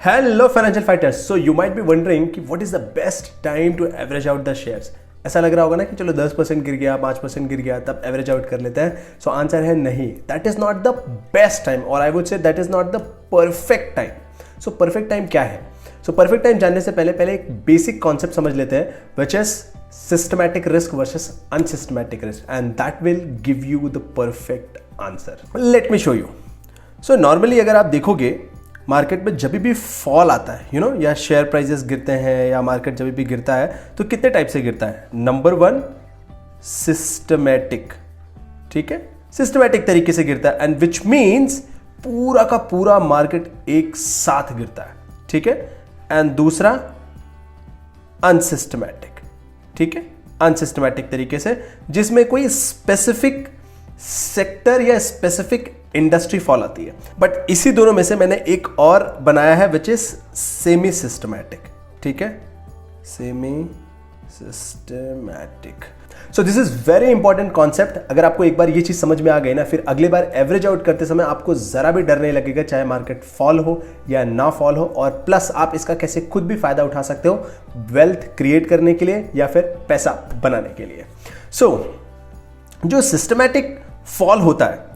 Hello financial fighters. So you might be wondering कि what is the best time to average out the shares? ऐसा लग रहा होगा ना कि चलो 10% गिर गया, 5% गिर गया, तब एवरेज आउट कर लेते हैं. सो आंसर है नहीं. That is not the best time और I would say that is not the perfect time. So perfect time क्या है? सो परफेक्ट टाइम जानने से पहले एक बेसिक कॉन्सेप्ट समझ लेते हैं, which is systematic risk versus unsystematic risk, and that will give you the perfect answer. Let me show you. So normally अगर आप देखोगे मार्केट में जब भी फॉल आता है, या शेयर प्राइसेस गिरते हैं या मार्केट जब भी गिरता है तो कितने टाइप से गिरता है. Number 1 systematic. ठीक है, सिस्टमैटिक तरीके से गिरता है, एंड विच मीन्स पूरा का पूरा मार्केट एक साथ गिरता है. ठीक है, एंड दूसरा अनसिस्टमैटिक. ठीक है, अनसिस्टमैटिक तरीके से जिसमें कोई स्पेसिफिक सेक्टर या स्पेसिफिक इंडस्ट्री फॉल आती है. बट इसी दोनों में से मैंने एक और बनाया है विच इज सेमी सिस्टमैटिक. ठीक है, semi systematic. So this is very important concept. अगर आपको एक बार ये चीज समझ में आ गई ना, फिर अगली बार एवरेज आउट करते समय आपको जरा भी डर नहीं लगेगा, चाहे मार्केट फॉल हो या ना फॉल हो. और प्लस आप इसका कैसे खुद भी फायदा उठा सकते हो वेल्थ क्रिएट करने के लिए या फिर पैसा बनाने के लिए. सो जो सिस्टमैटिक फॉल होता है,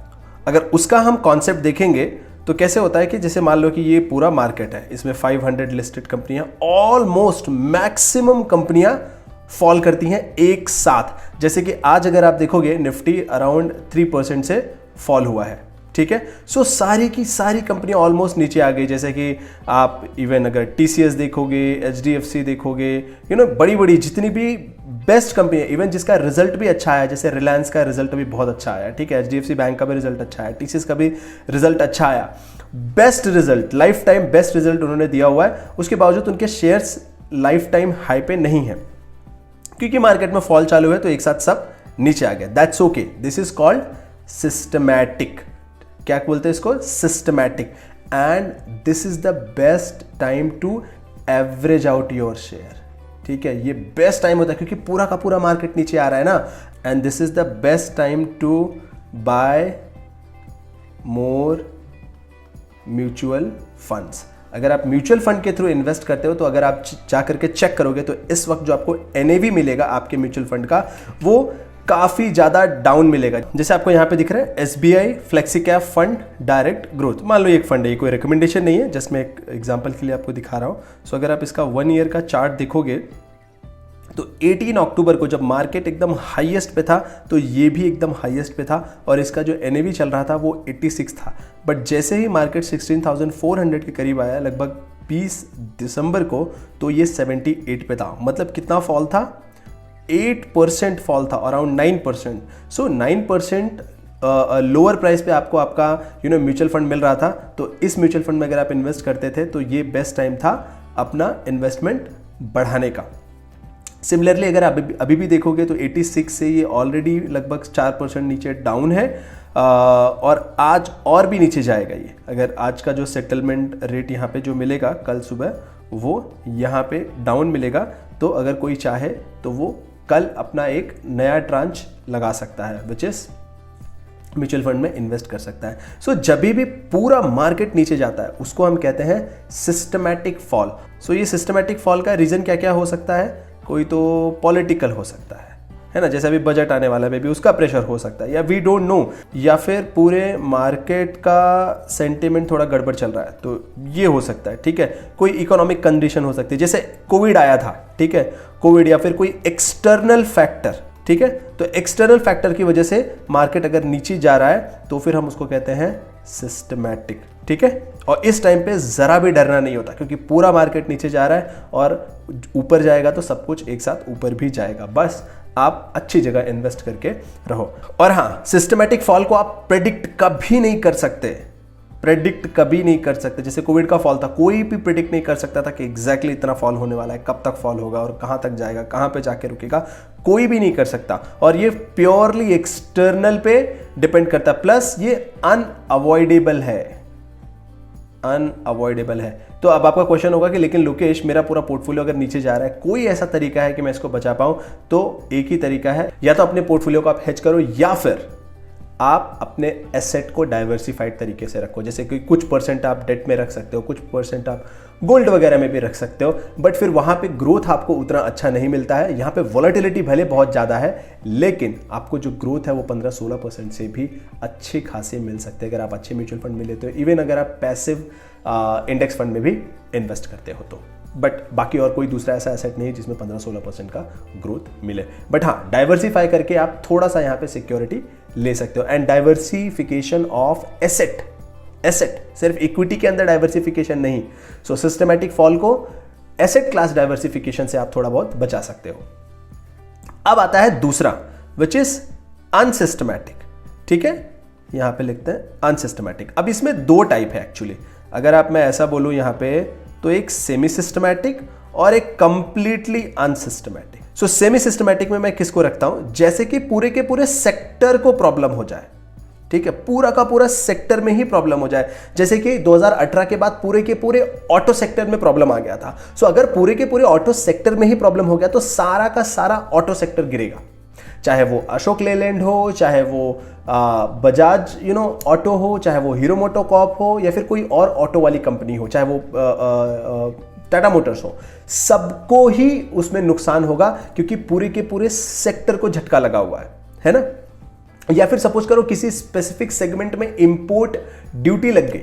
अगर उसका हम कॉन्सेप्ट देखेंगे तो कैसे होता है कि जैसे मान लो कि ये पूरा मार्केट है, इसमें 500 लिस्टेड कंपनियां, ऑलमोस्ट मैक्सिमम कंपनियां फॉल करती हैं एक साथ. जैसे कि आज अगर आप देखोगे निफ्टी अराउंड 3% से फॉल हुआ है. ठीक है, सो सारी की सारी कंपनियां ऑलमोस्ट नीचे आ गई. जैसे कि आप इवन अगर TCS देखोगे, HDFC देखोगे, बड़ी बड़ी जितनी भी बेस्ट कंपनी है, इवन जिसका रिजल्ट भी अच्छा आया, जैसे रिलायंस का रिजल्ट भी बहुत अच्छा आया. ठीक है, HDFC बैंक का भी रिजल्ट अच्छा आया, TCS का भी रिजल्ट अच्छा आया. Best result, life time best result उन्होंने दिया हुआ है. उसके बावजूद उनके शेयर्स लाइफ टाइम हाई पे नहीं है, क्योंकि मार्केट में फॉल चालू है तो एक साथ सब नीचे आ गया. That's okay. This is called systematic. क्या बोलते हैं इसको? Systematic. And this is the best time to average out your share. ठीक है, ये बेस्ट टाइम होता है क्योंकि पूरा का पूरा मार्केट नीचे आ रहा है ना. And this is the best time to buy more mutual funds. अगर आप म्यूचुअल फंड के थ्रू इन्वेस्ट करते हो तो अगर आप जा करके चेक करोगे तो इस वक्त जो आपको NAV मिलेगा आपके म्यूचुअल फंड का, वो काफी ज्यादा डाउन मिलेगा. जैसे आपको यहां पे दिख रहा है SBI flexi cap fund direct growth. मान लो एक फंड है, ये कोई रिकमेंडेशन नहीं है, जस्ट मैं एक एग्जांपल के लिए आपको दिखा रहा हूं. सो अगर आप इसका 1 ईयर का चार्ट देखोगे तो 18 अक्टूबर को जब मार्केट एकदम हाईएस्ट पे था तो ये भी एकदम हाईएस्ट पे था, और इसका जो NAV चल रहा था वो 86 था. बट जैसे ही मार्केट 16,400 के करीब आया लगभग 20 दिसंबर को, तो ये 78 पे था. मतलब कितना फॉल था? 8% फॉल था, अराउंड 9%. सो 9% लोअर प्राइस पे आपको आपका म्यूचुअल फंड मिल रहा था. तो इस म्यूचुअल फंड में अगर आप इन्वेस्ट करते थे तो ये बेस्ट टाइम था अपना इन्वेस्टमेंट बढ़ाने का. सिमिलरली अगर आप अभी भी देखोगे तो 86 से ये ऑलरेडी लगभग 4% नीचे डाउन है, और आज और भी नीचे जाएगा ये. अगर आज का जो सेटलमेंट रेट यहाँ पे जो मिलेगा कल सुबह, वो यहाँ पे डाउन मिलेगा. तो अगर कोई चाहे तो वो कल अपना एक नया ट्रांच लगा सकता है, विच इज म्यूचुअल फंड में इन्वेस्ट कर सकता है. सो जब भी पूरा मार्केट नीचे जाता है उसको हम कहते हैं सिस्टमैटिक फॉल. सो ये सिस्टमैटिक फॉल का रीजन क्या क्या हो सकता है? कोई तो पॉलिटिकल हो सकता है ना, जैसे अभी बजट आने वाला है, मे बी उसका प्रेशर हो सकता है, या वी डोंट नो, या फिर पूरे मार्केट का सेंटिमेंट थोड़ा गड़बड़ चल रहा है तो ये हो सकता है. ठीक है, कोई इकोनॉमिक कंडीशन हो सकती है, जैसे कोविड आया था. ठीक है, कोविड या फिर कोई एक्सटर्नल फैक्टर. ठीक है, तो एक्सटर्नल फैक्टर की वजह से मार्केट अगर नीचे जा रहा है तो फिर हम उसको कहते हैं सिस्टमैटिक. ठीक है, और इस टाइम पे जरा भी डरना नहीं होता क्योंकि पूरा मार्केट नीचे जा रहा है और ऊपर जाएगा तो सब कुछ एक साथ ऊपर भी जाएगा. बस आप अच्छी जगह इन्वेस्ट करके रहो. और हाँ, सिस्टमैटिक फॉल को आप प्रेडिक्ट कभी नहीं कर सकते. प्रेडिक्ट कभी नहीं कर सकते. जैसे कोविड का फॉल था, कोई भी प्रेडिक्ट नहीं कर सकता था कि एग्जैक्टली इतना फॉल होने वाला है, कब तक फॉल होगा और कहां तक जाएगा, कहां पे जाके रुकेगा, कोई भी नहीं कर सकता. और ये प्योरली एक्सटर्नल पे डिपेंड करता है. प्लस ये अनअवॉइडेबल है. अनअवॉइडेबल है. तो अब आपका क्वेश्चन होगा कि लेकिन लोकेश, मेरा पूरा पोर्टफोलियो अगर नीचे जा रहा है, कोई ऐसा तरीका है कि मैं इसको बचा पाऊं? तो एक ही तरीका है, या तो अपने पोर्टफोलियो को आप हेज करो, या फिर आप अपने एसेट को डाइवर्सिफाइड तरीके से रखो. जैसे कि कुछ परसेंट आप डेट में रख सकते हो, कुछ परसेंट आप गोल्ड वगैरह में भी रख सकते हो, बट फिर वहां पे ग्रोथ आपको उतना अच्छा नहीं मिलता है। यहाँ पे वॉलेटिलिटी भले बहुत ज़्यादा है, लेकिन आपको जो ग्रोथ है वो 15-16% से भी अच्छे खासे मिल सकते हैं अगर आप अच्छे म्यूचुअल फंड में लेते हो, इवन अगर आप पैसिव इंडेक्स फंड में भी इन्वेस्ट करते हो तो। बट बाकी और कोई दूसरा ऐसा एसेट नहीं है जिसमें 15-16% का ग्रोथ मिले। बट हाँ, डाइवर्सिफाई करके आप थोड़ा सा यहाँ पे सिक्योरिटी ले सकते हो। एंड डाइवर्सिफिकेशन ऑफ एसेट सिर्फ इक्विटी के अंदर डाइवर्सिफिकेशन नहीं, सो सिस्टमैटिक फॉल को एसेट क्लास डाइवर्सिफिकेशन से आप थोड़ा बहुत बचा सकते हो। अब आता है दूसरा, विच इज अनसिस्टमैटिक। ठीक है, यहां पे लिखते हैं अनसिस्टमैटिक। अब इसमें दो टाइप है एक्चुअली, अगर आप मैं ऐसा बोलूं यहां पे, तो एक सेमी सिस्टमैटिक और एक कंप्लीटली अनसिस्टमैटिक। सो सेमी सिस्टमैटिक में मैं किसको रखता हूं, जैसे कि पूरे के पूरे सेक्टर को प्रॉब्लम हो जाए। ठीक है, पूरा का पूरा सेक्टर में ही प्रॉब्लम हो जाए, जैसे कि 2018 के बाद पूरे के पूरे ऑटो सेक्टर में प्रॉब्लम आ गया था। सो अगर पूरे के पूरे ऑटो सेक्टर में ही प्रॉब्लम हो गया तो सारा का सारा ऑटो सेक्टर गिरेगा, चाहे वो अशोक लेलैंड हो, चाहे वो बजाज ऑटो हो, चाहे वो हीरो मोटोकॉर्प हो, या फिर कोई और ऑटो वाली कंपनी हो, चाहे वो टाटा मोटर्स हो, सबको ही उसमें नुकसान होगा, क्योंकि पूरे के पूरे सेक्टर को झटका लगा हुआ है ना। या फिर सपोज करो किसी स्पेसिफिक सेगमेंट में इंपोर्ट ड्यूटी लग गई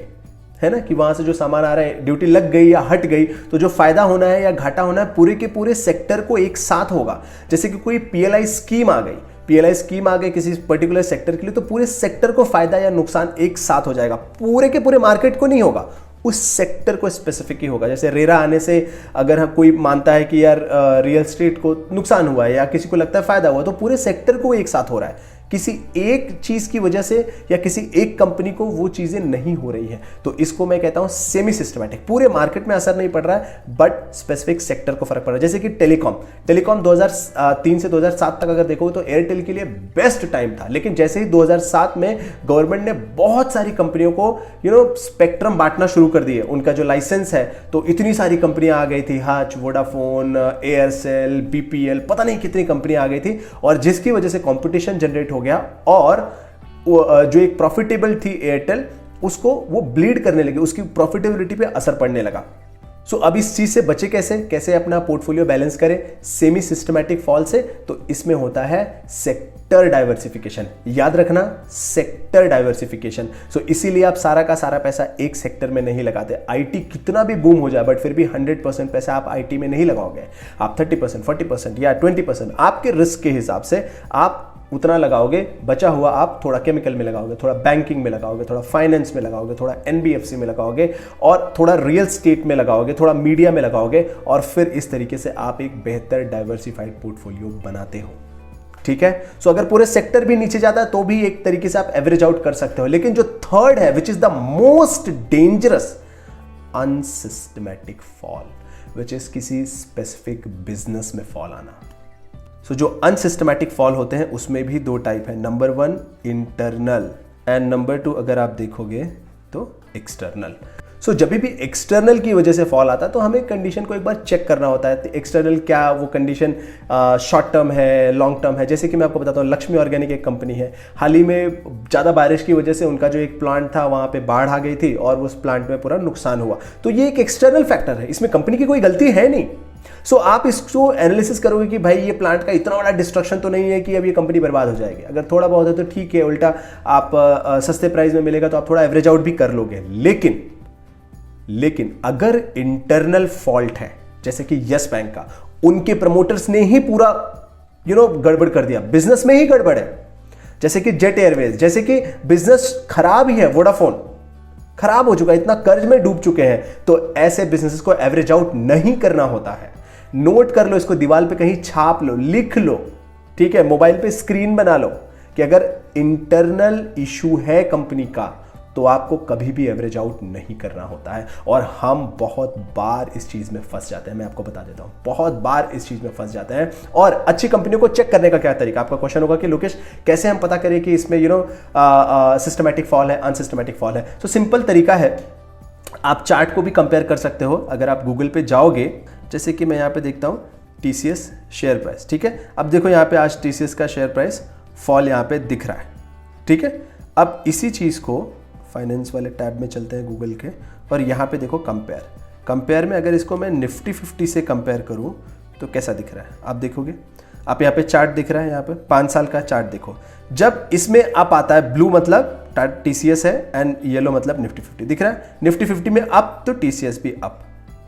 है ना, कि वहां से जो सामान आ रहा है ड्यूटी लग गई या हट गई, तो जो फायदा होना है या घाटा होना है पूरे के पूरे सेक्टर को एक साथ होगा। जैसे कि कोई पीएलआई स्कीम आ गई किसी पर्टिकुलर सेक्टर के लिए, तो पूरे सेक्टर को फायदा या नुकसान एक साथ हो जाएगा, पूरे के पूरे मार्केट को नहीं होगा, उस सेक्टर को स्पेसिफिक ही होगा। जैसे रेरा आने से अगर हम कोई मानता है कि यार रियल एस्टेट को नुकसान हुआ है या किसी को लगता है फायदा हुआ, तो पूरे सेक्टर को एक साथ हो रहा है, किसी एक चीज की वजह से या किसी एक कंपनी को वो चीजें नहीं हो रही हैं। तो इसको मैं कहता हूं सेमी सिस्टमैटिक। पूरे मार्केट में असर नहीं पड़ रहा है, बट स्पेसिफिक सेक्टर को फर्क पड़ रहा है। जैसे कि टेलीकॉम 2003 से 2007 तक अगर देखो तो एयरटेल के लिए बेस्ट टाइम था, लेकिन जैसे ही 2007 में गवर्नमेंट ने बहुत सारी कंपनियों को स्पेक्ट्रम बांटना शुरू कर दिए, उनका जो लाइसेंस है, तो इतनी सारी कंपनियां आ गई थी, हच, वोडाफोन, एयरसेल, बीपीएल, पता नहीं कितनी कंपनियां आ गई थी, और जिसकी वजह से कंपटीशन जनरेट हो गया, और जो एक प्रॉफिटेबल थी एयरटेल, उसको वो ब्लीड करने लगी, उसकी प्रॉफिटेबिलिटी पे असर पड़ने लगा। सो अब इस चीज से बचे कैसे अपना पोर्टफोलियो बैलेंस करें सेमी सिस्टमैटिक फॉल से, तो इसमें होता है सेक्टर डाइवर्सिफिकेशन। याद रखना, सेक्टर डाइवर्सिफिकेशन। सो इसीलिए आप सारा का सारा पैसा एक सेक्टर में नहीं लगाते। आईटी कितना भी बूम हो जाए, बट फिर भी 100% पैसा आप आईटी में नहीं लगाओगे, आप 30%, 40% या 20% आपके रिस्क के हिसाब से आप उतना लगाओगे। बचा हुआ आप थोड़ा केमिकल में लगाओगे, थोड़ा बैंकिंग में लगाओगे, थोड़ा फाइनेंस में लगाओगे, थोड़ा एनबीएफसी में लगाओगे, और थोड़ा रियल स्टेट में लगाओगे, थोड़ा मीडिया में लगाओगे, और फिर इस तरीके से आप एक बेहतर डाइवर्सिफाइड पोर्टफोलियो बनाते हो। ठीक है, सो अगर पूरे सेक्टर भी नीचे जाता है तो भी एक तरीके से आप एवरेज आउट कर सकते हो। लेकिन जो थर्ड है, which is the most dangerous, unsystematic fall, which is किसी स्पेसिफिक बिजनेस में फॉल आना। सो जो अनसिस्टमैटिक फॉल होते हैं उसमें भी दो टाइप है, नंबर 1 इंटरनल एंड नंबर 2 अगर आप देखोगे तो एक्सटर्नल। सो जब भी एक्सटर्नल की वजह से फॉल आता है तो हमें कंडीशन को एक बार चेक करना होता है, एक्सटर्नल क्या वो कंडीशन शॉर्ट टर्म है, लॉन्ग टर्म है। जैसे कि मैं आपको बताता हूँ, लक्ष्मी ऑर्गेनिक एक कंपनी है, हाल ही में ज़्यादा बारिश की वजह से उनका जो एक प्लांट था वहाँ पे बाढ़ आ गई थी और उस प्लांट में पूरा नुकसान हुआ। तो ये एक एक्सटर्नल फैक्टर है, इसमें कंपनी की कोई गलती है नहीं। सो आप इसको एनालिसिस करोगे कि भाई ये प्लांट का इतना बड़ा डिस्ट्रक्शन तो नहीं है कि अब ये कंपनी बर्बाद हो जाएगी। अगर थोड़ा बहुत है तो ठीक है, उल्टा आप सस्ते प्राइस में मिलेगा तो आप थोड़ा एवरेज आउट भी कर लोगे। लेकिन अगर इंटरनल फॉल्ट है, जैसे कि यस बैंक का, उनके प्रमोटर्स ने ही पूरा गड़बड़ कर दिया, बिजनेस में ही गड़बड़ है, जैसे कि जेट एयरवेज, जैसे कि बिजनेस खराब ही है, वोडाफोन खराब हो चुका है, इतना कर्ज में डूब चुके हैं, तो ऐसे बिजनेसेस को एवरेज आउट नहीं करना होता है। नोट कर लो इसको, दीवार पे कहीं छाप लो, लिख लो, ठीक है, मोबाइल पे स्क्रीन बना लो कि अगर इंटरनल इशू है कंपनी का तो आपको कभी भी एवरेज आउट नहीं करना होता है। और हम बहुत बार इस चीज में फंस जाते हैं, मैं आपको बता देता हूं, बहुत बार इस चीज में फंस जाते हैं। और अच्छी कंपनियों को चेक करने का क्या तरीका, आपका क्वेश्चन होगा कि लोकेश कैसे हम पता करें कि इसमें सिस्टमैटिक फॉल है, अनसिस्टमैटिक फॉल है। तो सिंपल तरीका है, आप चार्ट को भी कंपेयर कर सकते हो। अगर आप गूगल पे जाओगे, जैसे कि मैं यहाँ पे देखता हूँ टीसीएस शेयर प्राइस, ठीक है, अब देखो यहाँ पे आज टीसीएस का शेयर प्राइस फॉल यहाँ पे दिख रहा है, ठीक है। अब इसी चीज को फाइनेंस वाले टैब में चलते हैं गूगल के, और यहाँ पे देखो कंपेयर, कंपेयर में अगर इसको मैं निफ्टी 50 से कंपेयर करूं तो कैसा दिख रहा है आप देखोगे। आप यहाँ पे चार्ट दिख रहा है, यहाँ पे 5 साल का चार्ट देखो। जब इसमें अप आता है, ब्लू मतलब TCS है एंड येलो मतलब निफ्टी 50 दिख रहा है। निफ्टी 50 में अप तो TCS भी अप,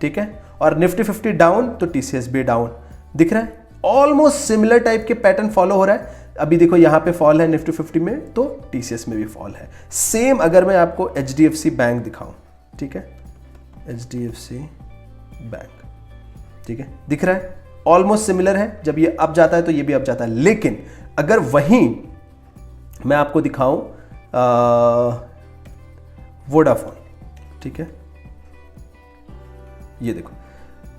ठीक है, और निफ्टी 50 डाउन तो TCS भी डाउन दिख रहा है। ऑलमोस्ट सिमिलर टाइप के पैटर्न फॉलो हो रहा है। अभी देखो यहाँ पे फॉल है निफ्टी 50 में, तो TCS में भी फॉल है। सेम अगर मैं आपको HDFC बैंक दिखाऊं, ठीक है, HDFC बैंक, ठीक है, दिख रहा है ऑलमोस्ट सिमिलर है। जब ये अप जाता है तो ये भी अप जाता है। लेकिन अगर वहीं मैं आपको दिखाऊं वोडाफोन, ठीक है, ये देखो,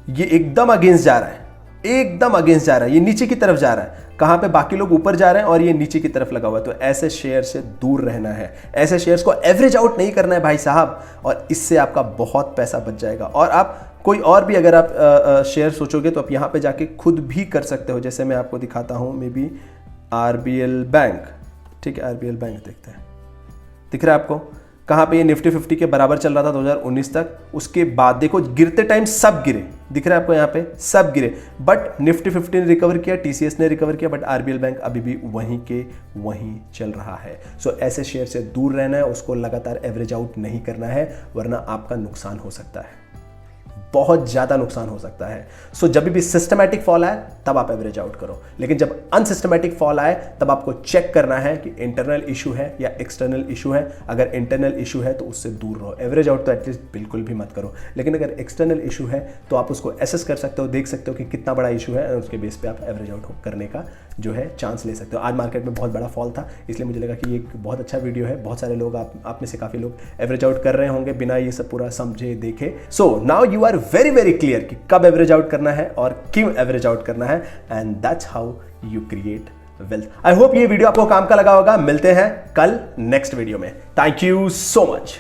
ये एकदम अगेंस्ट जा रहा है, एकदम अगेंस्ट जा रहा है, ये नीचे की तरफ जा रहा है। कहां पे बाकी लोग ऊपर जा रहे हैं और ये नीचे की तरफ लगा हुआ है। तो ऐसे शेयर से दूर रहना है, ऐसे शेयर्स को एवरेज आउट नहीं करना है भाई साहब, और इससे आपका बहुत पैसा बच जाएगा। और आप कोई और भी अगर आप शेयर सोचोगे तो आप यहां पे जाके खुद भी कर सकते हो। जैसे मैं आपको दिखाता हूं, मे बी RBL बैंक, ठीक है, RBL बैंक देखते हैं, दिख रहा है आपको कहां पे ये निफ्टी 50 के बराबर चल रहा था 2019 तक। उसके बाद देखो गिरते टाइम सब गिरे, दिख रहा है आपको यहाँ पे सब गिरे, बट निफ्टी 50 ने रिकवर किया, TCS ने रिकवर किया, बट RBL बैंक अभी भी वहीं के वहीं चल रहा है। सो ऐसे शेयर से दूर रहना है, उसको लगातार एवरेज आउट नहीं करना है, वरना आपका नुकसान हो सकता है, बहुत ज्यादा नुकसान हो सकता है। सो जब भी सिस्टमैटिक फॉल आए तब आप एवरेज आउट करो, लेकिन जब अनसिस्टमैटिक फॉल आए तब आपको चेक करना है कि इंटरनल इशू है या एक्सटर्नल इशू है। अगर इंटरनल इशू है तो उससे दूर रहो, एवरेज आउट तो एटलीस्ट बिल्कुल भी मत करो। लेकिन अगर एक्सटर्नल इशू है तो आप उसको एसेस कर सकते हो, देख सकते हो कि कितना बड़ा इशू है, और उसके बेस पे आप एवरेज आउट करने का जो है चांस ले सकते हो। आज मार्केट में बहुत बड़ा फॉल था, इसलिए मुझे लगा कि ये एक बहुत अच्छा वीडियो है। बहुत सारे लोग आप में से काफी लोग एवरेज आउट कर रहे होंगे बिना ये सब पूरा समझे देखे। So now you are very clear कि कब एवरेज आउट करना है और क्यों एवरेज आउट करना है, and that's how you create wealth. I hope ये वीडियो आपको काम का लगा होगा। मिलते हैं कल नेक्स्ट वीडियो में। Thank you so much.